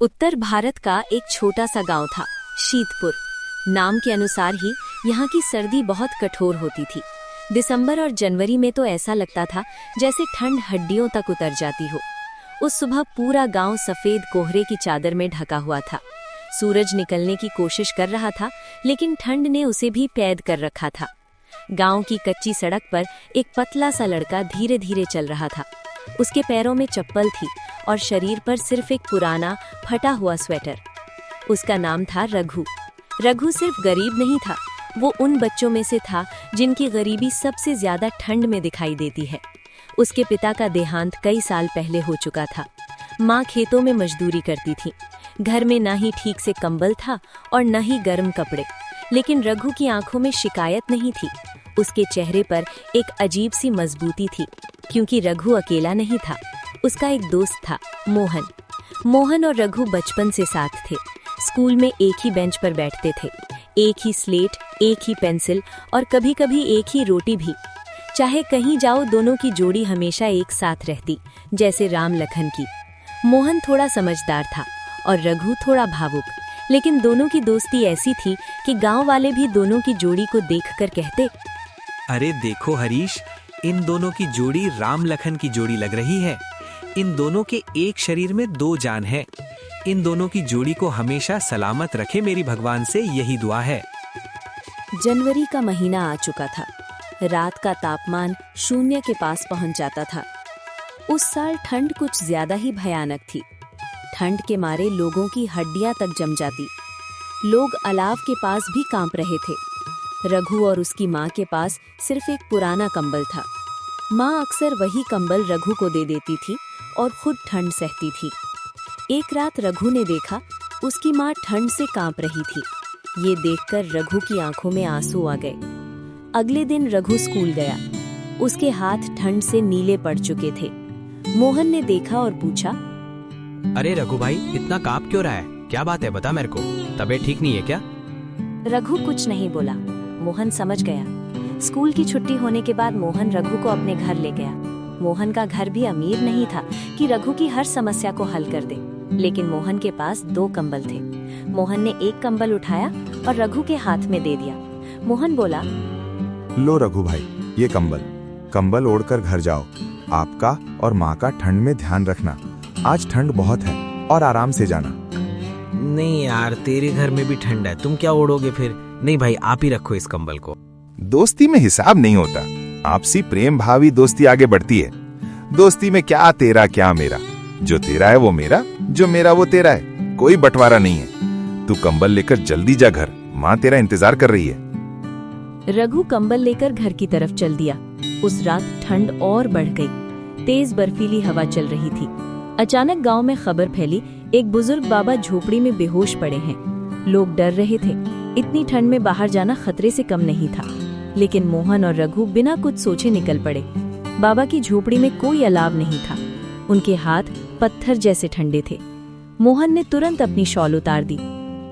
उत्तर भारत का एक छोटा सा गांव था, शीतपुर। नाम के अनुसार ही यहाँ की सर्दी बहुत कठोर होती थी। दिसंबर और जनवरी में तो ऐसा लगता था जैसे ठंड हड्डियों तक उतर जाती हो। उस सुबह पूरा गांव सफेद कोहरे की चादर में ढका हुआ था। सूरज निकलने की कोशिश कर रहा था, लेकिन ठंड ने उसे भी कैद कर रखा था। गांव की कच्ची सड़क पर एक पतला सा लड़का धीरे धीरे चल रहा था। उसके पैरों में चप्पल थी और शरीर पर सिर्फ एक पुराना फटा हुआ स्वेटर। उसका नाम था रघु। रघु सिर्फ गरीब नहीं था, वो उन बच्चों में से था जिनकी गरीबी सबसे ज्यादा ठंड में दिखाई देती है। उसके पिता का देहांत कई साल पहले हो चुका था। माँ खेतों में मजदूरी करती थी। घर में ना ही ठीक से कंबल था और न ही गर्म कपड़े। लेकिन रघु की आंखों में शिकायत नहीं थी। उसके चेहरे पर एक अजीब सी मजबूती थी, क्योंकि रघु अकेला नहीं था। उसका एक दोस्त था, मोहन। मोहन और रघु बचपन से साथ थे। स्कूल में एक ही बेंच पर बैठते थे, एक ही स्लेट, एक ही पेंसिल और कभी कभी एक ही रोटी भी। चाहे कहीं जाओ, दोनों की जोड़ी हमेशा एक साथ रहती, जैसे राम लखन की। मोहन थोड़ा समझदार था और रघु थोड़ा भावुक, लेकिन दोनों की दोस्ती ऐसी थी कि गांव वाले भी दोनों की जोड़ी को देखकर कहते, अरे देखो हरीश, इन दोनों की जोड़ी राम लखन की जोड़ी लग रही है। इन दोनों के एक शरीर में दो जान है। इन दोनों की जोड़ी को हमेशा सलामत रखे, मेरी भगवान से यही दुआ है। जनवरी का महीना आ चुका था। रात का तापमान 0 के पास पहुंच जाता था। उस साल ठंड कुछ ज्यादा ही भयानक थी। ठंड के मारे लोगों की हड्डियां तक जम जाती। लोग अलाव के पास भी कांप रहे थे। रघु और उसकी माँ के पास सिर्फ एक पुराना कंबल था। माँ अक्सर वही कंबल रघु को दे देती थी और खुद ठंड सहती थी। एक रात रघु ने देखा, उसकी माँ ठंड से कांप रही थी। ये देखकर रघु की आंखों में आंसू आ गए। अगले दिन रघु स्कूल गया। उसके हाथ ठंड से नीले पड़ चुके थे। मोहन ने देखा और पूछा, अरे रघु भाई, इतना कांप क्यों रहा है? क्या बात है, बता मेरे को। तबीयत ठीक नहीं है क्या? रघु कुछ नहीं बोला। मोहन समझ गया। स्कूल की छुट्टी होने के बाद मोहन रघु को अपने घर ले गया। मोहन का घर भी अमीर नहीं था कि रघु की हर समस्या को हल कर दे, लेकिन मोहन के पास 2 कंबल थे। मोहन ने एक कंबल उठाया और रघु के हाथ में दे दिया। मोहन बोला, लो रघु भाई, ये कंबल ओढ़कर घर जाओ। आपका और माँ का ठंड में ध्यान रखना। आज ठंड बहुत है और आराम से जाना। नहीं यार, तेरे घर में भी ठंड है, तुम क्या ओढ़ोगे फिर? नहीं भाई, आप ही रखो इस कंबल को। दोस्ती में हिसाब नहीं होता, आपसी प्रेम भावी दोस्ती आगे बढ़ती है। दोस्ती में क्या तेरा क्या मेरा, जो तेरा है वो मेरा, जो मेरा वो तेरा है। कोई बंटवारा नहीं है। तू कंबल लेकर जल्दी जा घर, माँ तेरा इंतजार कर रही है। रघु कंबल लेकर घर की तरफ चल दिया। उस रात ठंड और बढ़ गई। तेज बर्फीली हवा चल रही थी। अचानक गांव में खबर फैली, एक बुजुर्ग बाबा झोपड़ी में बेहोश पड़े हैं। लोग डर रहे थे। इतनी ठंड में बाहर जाना खतरे से कम नहीं था। लेकिन मोहन और रघु बिना कुछ सोचे निकल पड़े। बाबा की झोपड़ी में कोई अलाव नहीं था। उनके हाथ पत्थर जैसे ठंडे थे। मोहन ने तुरंत अपनी शॉल उतार दी।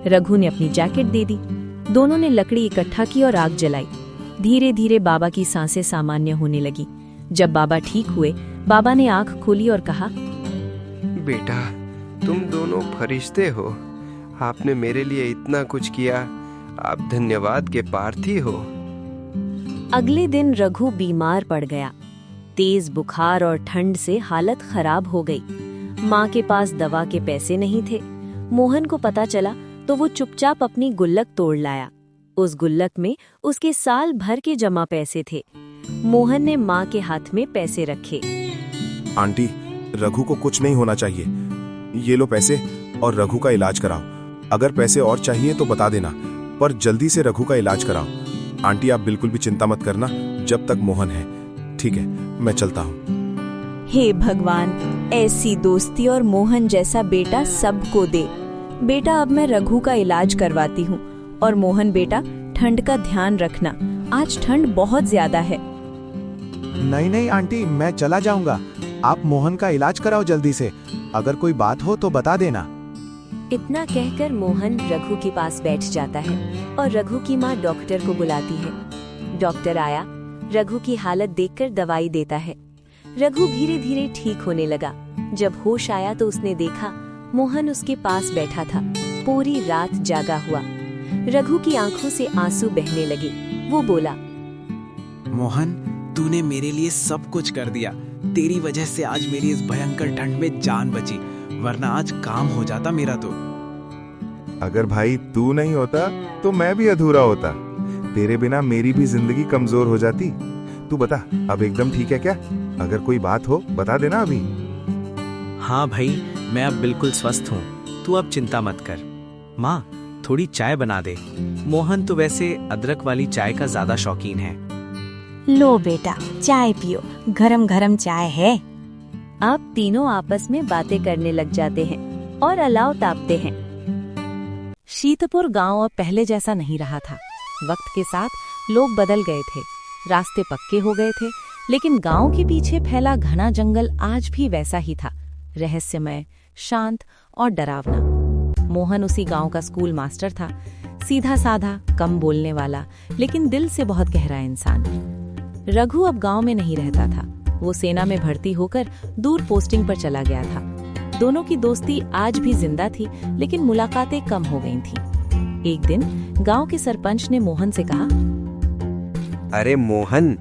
रघु ने अपनी जैकेट दे दी। दोनों ने लकड़ी इकट्ठा की और आग जलाई। धीरे धीरे बाबा की सांसें सामान्य होने लगी। जब बाबा ठीक हुए, बाबा ने आंख खोली और कहा, बेटा, तुम दोनों फरिश्ते हो। आपने मेरे लिए इतना कुछ किया, आप धन्यवाद के पार्थी हो। अगले दिन रघु बीमार पड़ गया। तेज बुखार और ठंड से हालत खराब हो गई। माँ के पास दवा के पैसे नहीं थे। मोहन को पता चला तो वो चुपचाप अपनी गुल्लक तोड़ लाया। उस गुल्लक में उसके साल भर के जमा पैसे थे। मोहन ने माँ के हाथ में पैसे रखे। आंटी, रघु को कुछ नहीं होना चाहिए। ये लो पैसे और रघु का इलाज कराओ। अगर पैसे और चाहिए तो बता देना, पर जल्दी से रघु का इलाज कराओ। आंटी, आप बिल्कुल भी चिंता मत करना जब तक मोहन है। ठीक है, मैं चलता हूँ। हे भगवान, ऐसी दोस्ती और मोहन जैसा बेटा सबको दे। बेटा, अब मैं रघु का इलाज करवाती हूँ। और मोहन बेटा, ठंड का ध्यान रखना। आज ठंड बहुत ज्यादा है। नहीं नहीं आंटी, मैं चला जाऊंगा। आप मोहन का इलाज कराओ जल्दी से। अगर कोई बात हो तो बता देना। इतना कहकर मोहन रघु के पास बैठ जाता है और रघु की माँ डॉक्टर को बुलाती है। डॉक्टर आया, रघु की हालत देखकर दवाई देता है। रघु धीरे धीरे ठीक होने लगा। जब होश आया तो उसने देखा मोहन उसके पास बैठा था, पूरी रात जागा हुआ। रघु की आंखों से आंसू बहने लगे। वो बोला, मोहन, तूने मेरे लिए सब कुछ कर दिया। तेरी वजह से आज मेरी इस भयंकर ठंड में जान बची, वरना आज काम हो जाता मेरा तो। अगर भाई तू नहीं होता तो मैं भी अधूरा होता। तेरे बिना मेरी भी जिंदगी कमजोर हो जाती। तू बता, अब एकदम ठीक है क्या? अगर कोई बात हो बता देना अभी। हाँ भाई, मैं अब बिल्कुल स्वस्थ हूँ। तू अब चिंता मत कर। माँ, थोड़ी चाय बना दे। मोहन तो वैसे अदरक वाली चाय का ज्यादा शौकीन है। लो बेटा, चाय पियो, गरम गरम चाय है। आप तीनों आपस में बातें करने लग जाते हैं और अलाव तापते हैं। शीतपुर गांव अब पहले जैसा नहीं रहा था। वक्त के साथ लोग बदल गए थे, रास्ते पक्के हो गए थे, लेकिन गांव के पीछे फैला घना जंगल आज भी वैसा ही था, रहस्यमय, शांत और डरावना। मोहन उसी गांव का स्कूल मास्टर था, सीधा साधा, कम बोलने वाला, लेकिन दिल से बहुत गहरा इंसान। रघु अब गांव में नहीं रहता था। वो सेना में भर्ती होकर दूर पोस्टिंग पर चला गया था। दोनों की दोस्ती आज भी जिंदा थी, लेकिन मुलाकातें कम हो गई थीं। एक दिन गांव के सरपंच ने मोहन से कहा, अरे मोहन,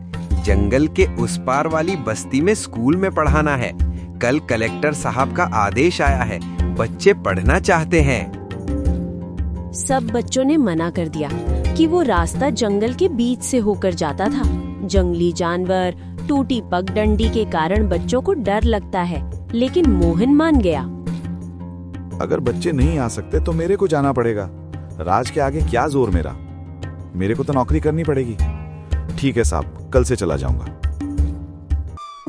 जंगल के उस पार वाली बस्ती में स्कूल में पढ़ाना है। कल कलेक्टर साहब का आदेश आया है, बच्चे पढ़ना चाहते हैं। सब बच्चों ने मना कर दिया कि वो रास्ता जंगल के बीच से होकर जाता था। जंगली जानवर, टूटी पगडंडी के कारण बच्चों को डर लगता है, लेकिन मोहन मान गया। अगर बच्चे नहीं आ सकते तो मेरे को जाना पड़ेगा। राज के आगे क्या जोर मेरा? मेरे को तो नौकरी करनी पड़ेगी। ठीक है साहब, कल से चला जाऊंगा।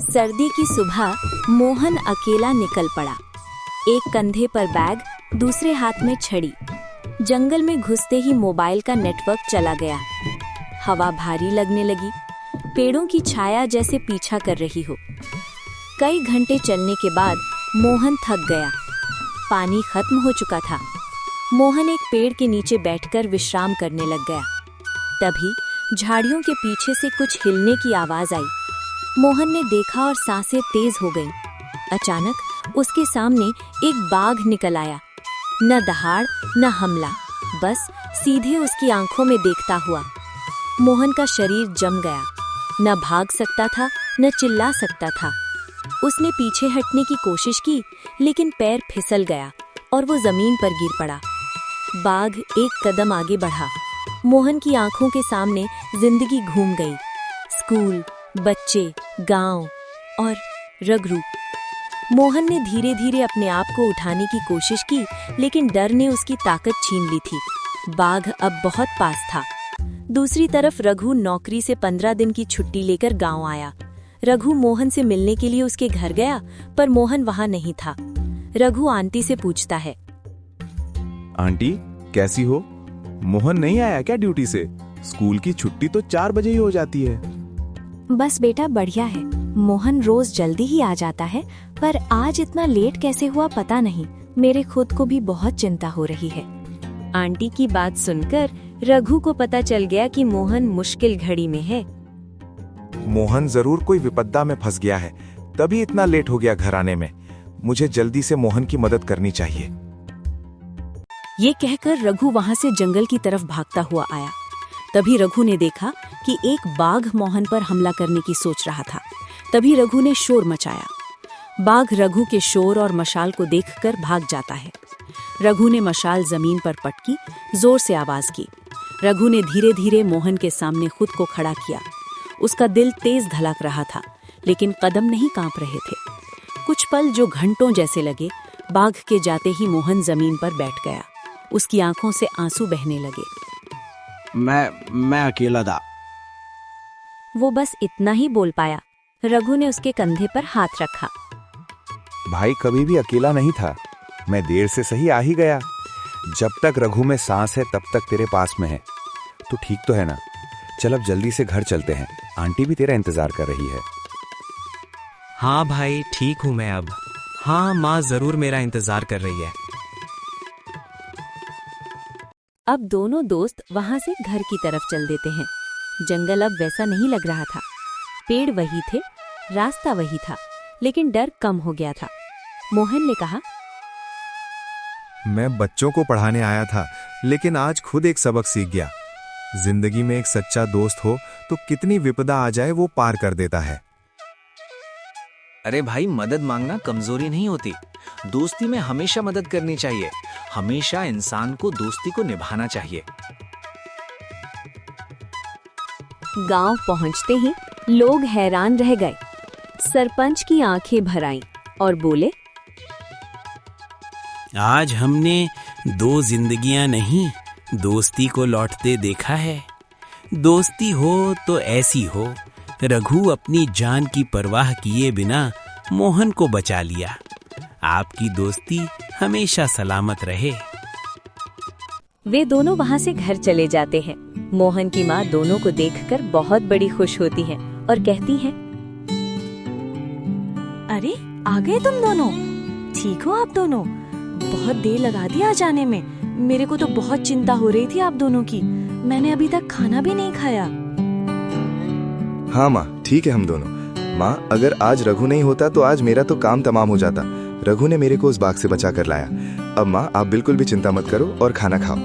सर्दी की सुबह मोहन अकेला निकल पड़ा। एक कंधे पर बैग, दूसरे हाथ में छड़ी। जंगल में घुसते ही मोबाइल का नेटवर्क चला गया। हवा भारी लगने लगी, पेड़ों की छाया जैसे पीछा कर रही हो। कई घंटे चलने के बाद मोहन थक गया। पानी खत्म हो चुका था। मोहन एक पेड़ के नीचे बैठकर विश्राम करने लग गया। तभी झाड़ियों के पीछे से कुछ हिलने की आवाज आई। मोहन ने देखा और सांसें तेज हो गईं। अचानक उसके सामने एक बाघ निकल आया। न दहाड़ न हमला, बस सीधे उसकी आंखों में देखता हुआ। मोहन का शरीर जम गया। न भाग सकता था न चिल्ला सकता था। उसने पीछे हटने की कोशिश की, लेकिन पैर फिसल गया और वो जमीन पर गिर पड़ा। बाघ एक कदम आगे बढ़ा। मोहन की आंखों के सामने जिंदगी घूम गई। स्कूल, बच्चे, गांव और रघु। मोहन ने धीरे धीरे अपने आप को उठाने की कोशिश की, लेकिन डर ने उसकी ताकत छीन ली थी। बाघ अब बहुत पास था। दूसरी तरफ रघु नौकरी से 15 दिन की छुट्टी लेकर गांव आया। रघु मोहन से मिलने के लिए उसके घर गया, पर मोहन वहां नहीं था। रघु आंटी से पूछता है, आंटी कैसी हो? मोहन नहीं आया क्या ड्यूटी से? स्कूल की छुट्टी तो 4 बजे ही हो जाती है। बस बेटा बढ़िया है। मोहन रोज जल्दी ही आ जाता है, पर आज इतना लेट कैसे हुआ पता नहीं। मेरे खुद को भी बहुत चिंता हो रही है। आंटी की बात सुनकर रघु को पता चल गया कि मोहन मुश्किल घड़ी में है। मोहन जरूर कोई विपदा में फंस गया है, तभी इतना लेट हो गया घर आने में। मुझे जल्दी से मोहन की मदद करनी चाहिए। ये कहकर रघु वहां से जंगल की तरफ भागता हुआ आया। तभी रघु ने देखा कि एक बाघ मोहन पर हमला करने की सोच रहा था। तभी रघु ने शोर मचाया। बाघ रघु के शोर और मशाल को देखकर भाग जाता है। रघु ने मशाल जमीन पर पटकी, जोर से आवाज की। रघु ने धीरे धीरे मोहन के सामने खुद को खड़ा किया। उसका दिल तेज धड़क रहा था, लेकिन कदम नहीं कांप रहे थे। कुछ पल जो घंटों जैसे लगे। बाघ के जाते ही मोहन जमीन पर बैठ गया। उसकी आंखों से आंसू बहने लगे। मैं अकेला था। वो बस इतना ही बोल पाया। रघु ने उसके कंधे पर हाथ रखा। भाई कभी भी अकेला नहीं था। मैं देर से सही आ ही गया। जब तक रघु में सांस है तब तक तेरे पास में है। तू ठीक तो है ना? चल अब जल्दी से घर चलते हैं। आंटी भी तेरा इंतजार कर रही है। हाँ भाई, ठीक हूँ मैं अब। हाँ, माँ जरूर मेरा इंतजार कर रही है। अब दोनों दोस्त वहां से घर की तरफ चल देते हैं। जंगल अब वैसा नहीं लग रहा था। पेड़ वही थे, रास्ता वही था, लेकिन डर कम हो गया था। मोहन ने कहा, मैं बच्चों को पढ़ाने आया था, लेकिन आज खुद एक सबक सीख गया। जिंदगी में एक सच्चा दोस्त हो तो कितनी विपदा आ जाए वो पार कर देता है। अरे भाई, मदद मांगना कमजोरी नहीं होती। दोस्ती में हमेशा मदद करनी चाहिए। हमेशा इंसान को दोस्ती को निभाना चाहिए। गांव पहुंचते ही लोग हैरान रह गए। सरपंच की आंखें भर आईं और बोले, आज हमने 2 जिंदगियां नहीं, दोस्ती को लौटते देखा है। दोस्ती हो तो ऐसी हो। रघु अपनी जान की परवाह किए बिना मोहन को बचा लिया। आपकी दोस्ती हमेशा सलामत रहे। वे दोनों वहां से घर चले जाते हैं। मोहन की माँ दोनों को देखकर बहुत बड़ी खुश होती है और कहती है, अरे आ गए तुम दोनों, ठीक हो आप दोनों? बहुत देर लगा दी आ जाने में। मेरे को तो बहुत चिंता हो रही थी आप दोनों की। मैंने अभी तक खाना भी नहीं खाया। हाँ माँ, ठीक है हम दोनों। माँ, अगर आज रघु नहीं होता तो आज मेरा तो काम तमाम हो जाता। रघु ने मेरे को उस बाग से बचा कर लाया। अब माँ, आप बिल्कुल भी चिंता मत करो और खाना खाओ।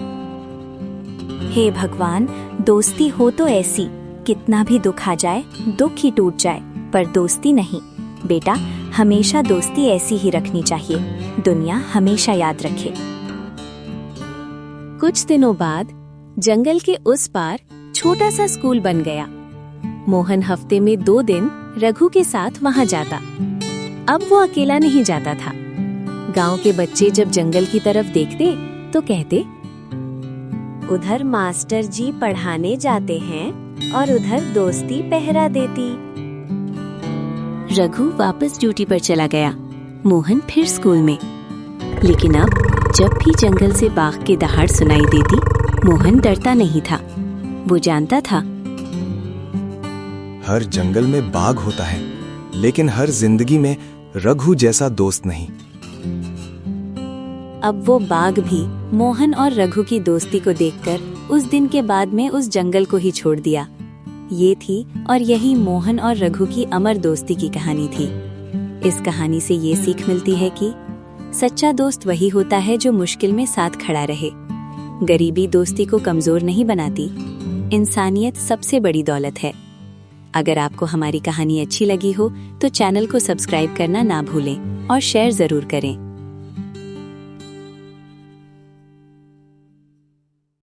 हे भगवान, दोस्ती हो तो ऐसी, कितना भी दुख आ जाए, दुख ही टूट जाए, पर दोस्ती नहीं। बेटा, हमेशा दोस्ती ऐसी ही रखनी चाहिए। दुनिया हमेशा याद रखे। कुछ दिनों बाद जंगल के उस पार छोटा सा स्कूल बन गया। मोहन हफ्ते में 2 दिन रघु के साथ वहां जाता। अब वो अकेला नहीं जाता था। गांव के बच्चे जब जंगल की तरफ देखते तो कहते, उधर मास्टर जी पढ़ाने जाते हैं और उधर दोस्ती पहरा देती। रघु वापस ड्यूटी पर चला गया। मोहन फिर स्कूल में। लेकिन अब जब भी जंगल से बाघ की दहाड़ सुनाई देती, मोहन डरता नहीं था। वो जानता था, हर जंगल में बाघ होता है, लेकिन हर जिंदगी में रघु जैसा दोस्त नहीं। अब वो बाघ भी मोहन और रघु की दोस्ती को देखकर उस दिन के बाद में उस जंगल को ही छोड़ दिया। ये थी और यही मोहन और रघु की अमर दोस्ती की कहानी थी। इस कहानी से ये सीख मिलती है कि सच्चा दोस्त वही होता है जो मुश्किल में साथ खड़ा रहे। गरीबी दोस्ती को कमजोर नहीं बनाती। इंसानियत सबसे बड़ी दौलत है। अगर आपको हमारी कहानी अच्छी लगी हो तो चैनल को सब्सक्राइब करना ना भूलें और शेयर जरूर करें।